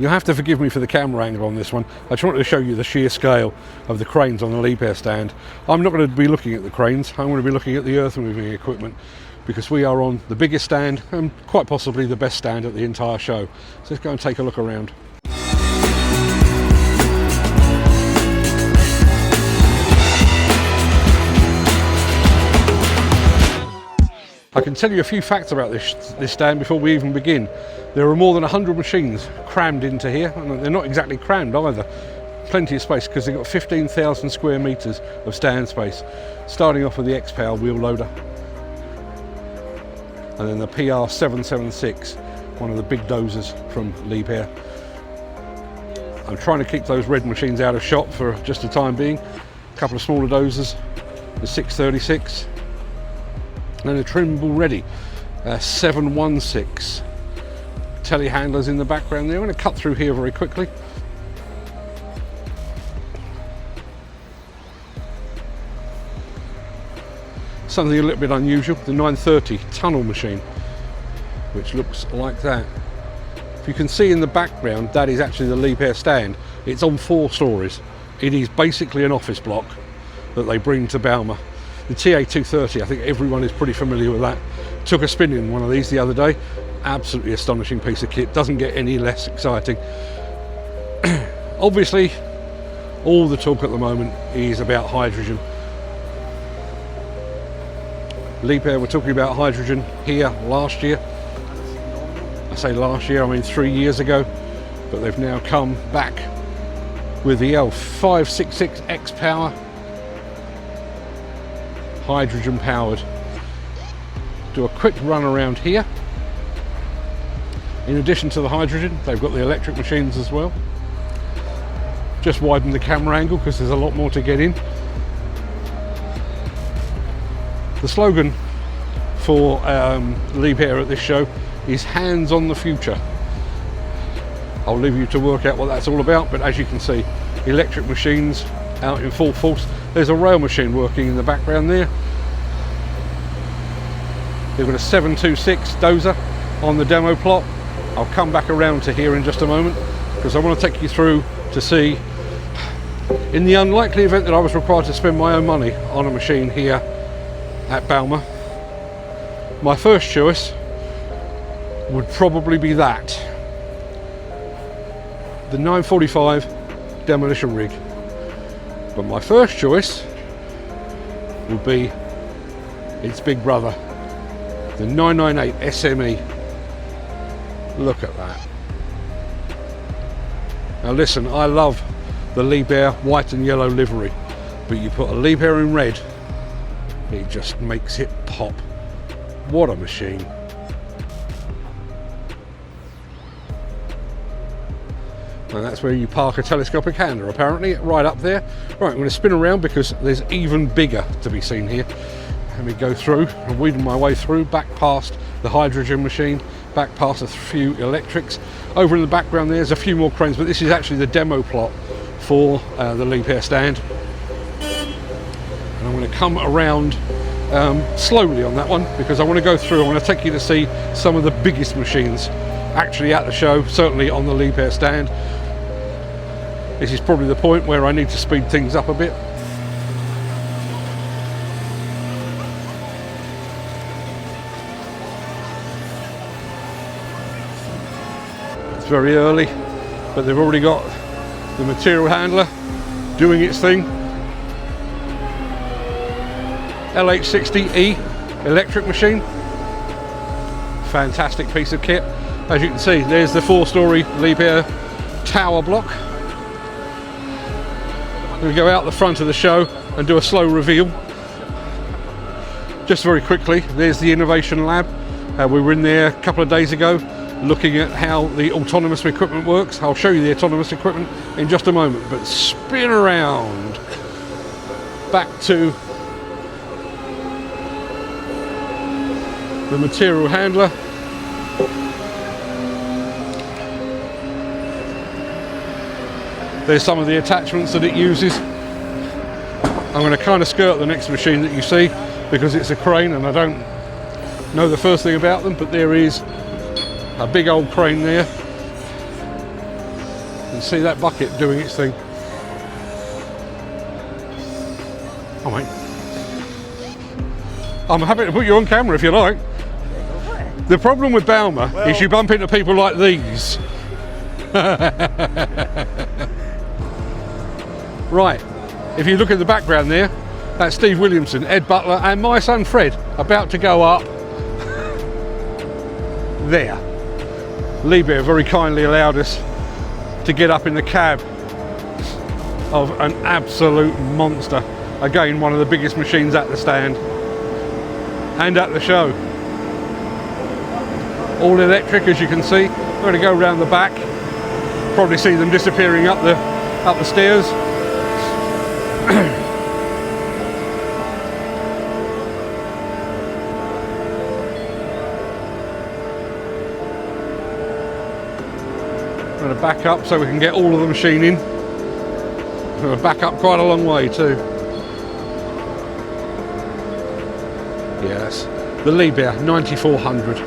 You'll have to forgive me for the camera angle on this one. I just wanted to show you the sheer scale of the cranes on the Liebherr stand. I'm not going to be looking at the cranes, I'm going to be looking at the earth moving equipment, because we are on the biggest stand and quite possibly the best stand at the entire show. So let's go and take a look around. I can tell you a few facts about this stand before we even begin. There are more than 100 machines crammed into here, and they're not exactly crammed either. Plenty of space because they've got 15,000 square metres of stand space. Starting off with the X-Power wheel loader, and then the PR776, one of the big dozers from Liebherr. I'm trying to keep those red machines out of shot for just the time being. A couple of smaller dozers, the 636. And a Trimble ready 716. Telehandlers in the background there. I'm going to cut through here very quickly. Something a little bit unusual, the 930 tunnel machine, which looks like that. If you can see in the background, that is actually the Liebherr stand. It's on 4 stories. It is basically an office block that they bring to Bauma. The TA230, I think everyone is pretty familiar with that. Took a spin in one of these the other day. Absolutely astonishing piece of kit. Doesn't get any less exciting. Obviously, all the talk at the moment is about hydrogen. Liebherr were talking about hydrogen here last year. I say last year, I mean 3 years ago. But they've now come back with the L566 X-Power. Hydrogen powered. Do a quick run around here. In addition to the hydrogen, they've got the electric machines as well. Just widen the camera angle because there's a lot more to get in. The slogan for Liebherr at this show is hands on the future. I'll leave you to work out what that's all about, but as you can see, electric machines out in full force. There's a rail machine working in the background there. They've got a 726 dozer on the demo plot. I'll come back around to here in just a moment because I want to take you through to see, in the unlikely event that I was required to spend my own money on a machine here at Bauma, my first choice would probably be that. The 945 demolition rig. But my first choice would be its big brother, the 998 SME. Look at that. Now listen, I love the Liebherr white and yellow livery, but you put a Liebherr in red, it just makes it pop. What a machine. And that's where you park a telescopic handler, apparently, right up there. Right, I'm going to spin around because there's even bigger to be seen here. Let me go through and weed my way through, back past the hydrogen machine, back past a few electrics. Over in the background there's a few more cranes, but this is actually the demo plot for the Liebherr stand. And I'm going to come around slowly on that one because I want to go through, I want to take you to see some of the biggest machines actually at the show, certainly on the Liebherr stand. This is probably the point where I need to speed things up a bit. It's very early, but they've already got the material handler doing its thing. LH60E electric machine. Fantastic piece of kit. As you can see, there's the 4-story Liebherr tower block. We go out the front of the show and do a slow reveal. Just very quickly, there's the Innovation Lab. We were in there a couple of days ago looking at how the autonomous equipment works. I'll show you the autonomous equipment in just a moment, but spin around back to the material handler. There's some of the attachments that it uses. I'm going to kind of skirt the next machine that you see because it's a crane and I don't know the first thing about them, but there is a big old crane there. You see that bucket doing its thing. Oh mate. I'm happy to put you on camera if you like. The problem with Bauma is you bump into people like these. Right, if you look at the background there, that's Steve Williamson, Ed Butler and my son Fred about to go up there. Liebherr very kindly allowed us to get up in the cab of an absolute monster. Again, one of the biggest machines at the stand and at the show. All electric, as you can see. I'm going to go around the back. Probably see them disappearing up the stairs. I'm going to back up so we can get all of the machine in. I'm going to back up quite a long way too. Yes, the Liebherr 9400.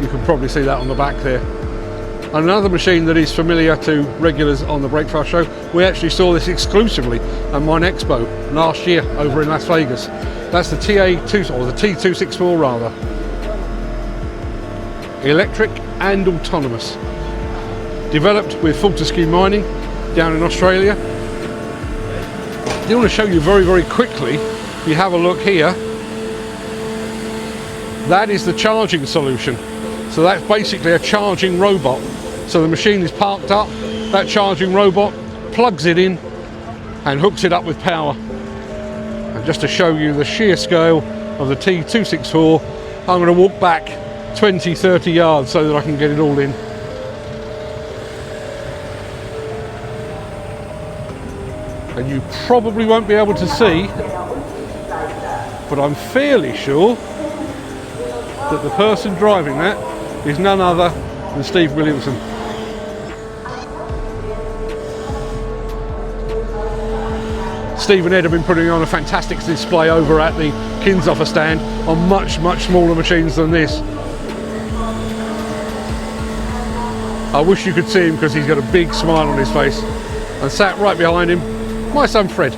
You can probably see that on the back there. Another machine that is familiar to regulars on the Breakfast Show. We actually saw this exclusively at Mine Expo last year over in Las Vegas. That's the TA2 or the T264 rather. Electric and autonomous. Developed with Fortescue Mining down in Australia. I want to show you very, very quickly. If you have a look here, that is the charging solution. So that's basically a charging robot. So the machine is parked up, that charging robot plugs it in and hooks it up with power. And just to show you the sheer scale of the T264, I'm going to walk back 20-30 yards so that I can get it all in. And you probably won't be able to see, but I'm fairly sure that the person driving that is none other than Steve Williamson. Steve and Ed have been putting on a fantastic display over at the Kinshofer stand on much, much smaller machines than this. I wish you could see him because he's got a big smile on his face. And sat right behind him, my son Fred.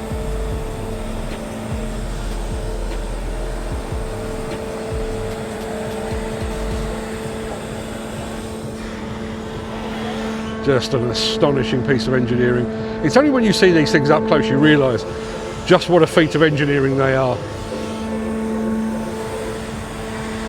Just an astonishing piece of engineering. It's only when you see these things up close you realise just what a feat of engineering they are.